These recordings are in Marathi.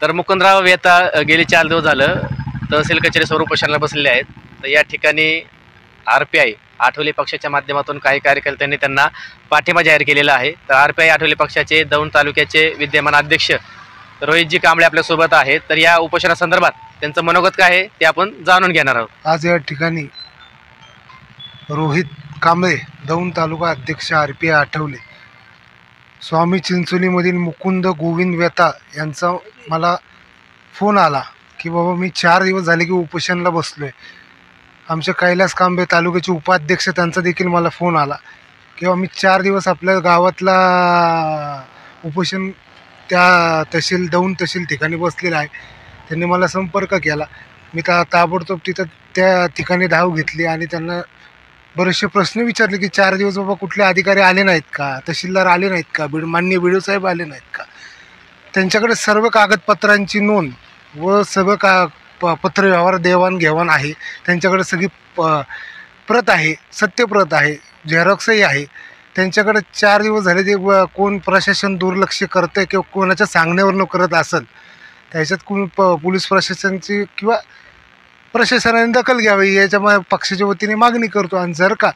तर मुकुंदराव वेता गेली 4 दिवस झालं तहसील कचेरीसमोर उपोषणाला बसलेले आहेत. तर या ठिकाणी RPI आठवले पक्षाच्या माध्यमातून काही कार्यकर्त्यांनी त्यांना पाठिंबा जाहीर केलेला आहे. तर RPI आठवले पक्षाचे दौंड तालुक्याचे विद्यमान अध्यक्ष रोहितजी कांबळे आपल्यासोबत आहेत. तर या उपोषणासंदर्भात त्यांचं मनोगत काय आहे ते आपण जाणून घेणार आहोत. आज या ठिकाणी रोहित कांबळे दौंड तालुका अध्यक्ष RPI आठवले, स्वामी चिंचोलीमधील मुकुंद गोविंद वेता यांचा मला फोन आला की बाबा मी 4 दिवस झाले की उपोषणाला बसलो आहे. आमचे कैलास कांबळे तालुक्याचे उपाध्यक्ष त्यांचा देखील मला फोन आला किंवा मी 4 दिवस आपल्या गावातला उपोषण त्या दौंड तहसील ठिकाणी बसलेला आहे. त्यांनी मला संपर्क केला. मी ताबडतोब तिथं त्या ठिकाणी धाव घेतली आणि त्यांना बरेचसे प्रश्न विचारले की 4 दिवस बाबा कुठले अधिकारी आले नाहीत का, तहसीलदार आले नाहीत का, माननीय BDO साहेब आले नाहीत का. त्यांच्याकडे सर्व कागदपत्रांची नोंद व सगळं पत्रव्यवहार देवाणघेवाण आहे. त्यांच्याकडे सगळी प्रत आहे, सत्यप्रत आहे, झेरॉक्सही आहे. त्यांच्याकडे 4 दिवस झाले ते कोण प्रशासन दुर्लक्ष करतं किंवा कोणाच्या सांगण्यावरनं करत असेल त्याच्यात कोणी पोलीस प्रशासनाची किंवा प्रशासनाने दखल घ्यावी याच्या पक्षाच्या वतीने मागणी करतो. आणि जर का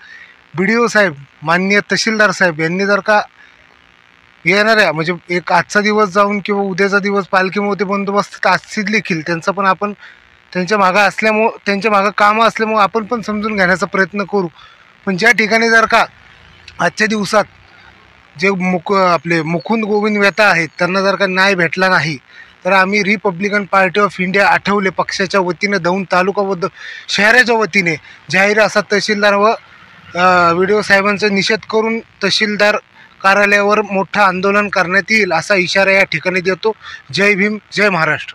BDO साहेब माननीय तहसीलदार साहेब यांनी जर का येणाऱ्या म्हणजे एक आजचा दिवस जाऊन किंवा उद्याचा दिवस पालखीमध्ये बंदोबस्त असतील देखील त्यांचा पण आपण त्यांच्या मागं कामं असल्यामुळं आपण पण समजून घेण्याचा प्रयत्न करू. पण ज्या ठिकाणी जर का आजच्या दिवसात जे आपले मुकुंद गोविंद वेता आहेत त्यांना जर का न्याय भेटला नाही तर आम्ही Republican party of India Athawale पक्षाच्या वतीने दौंड तालुका व शहराच्या वतीने जाहीर असा तहसीलदार व BDO साहेबांचा निषेध करून तहसीलदार कार्यालयावर मोठं आंदोलन करण्यात येईल असा इशारा या ठिकाणी देतो. जय भीम, जय महाराष्ट्र.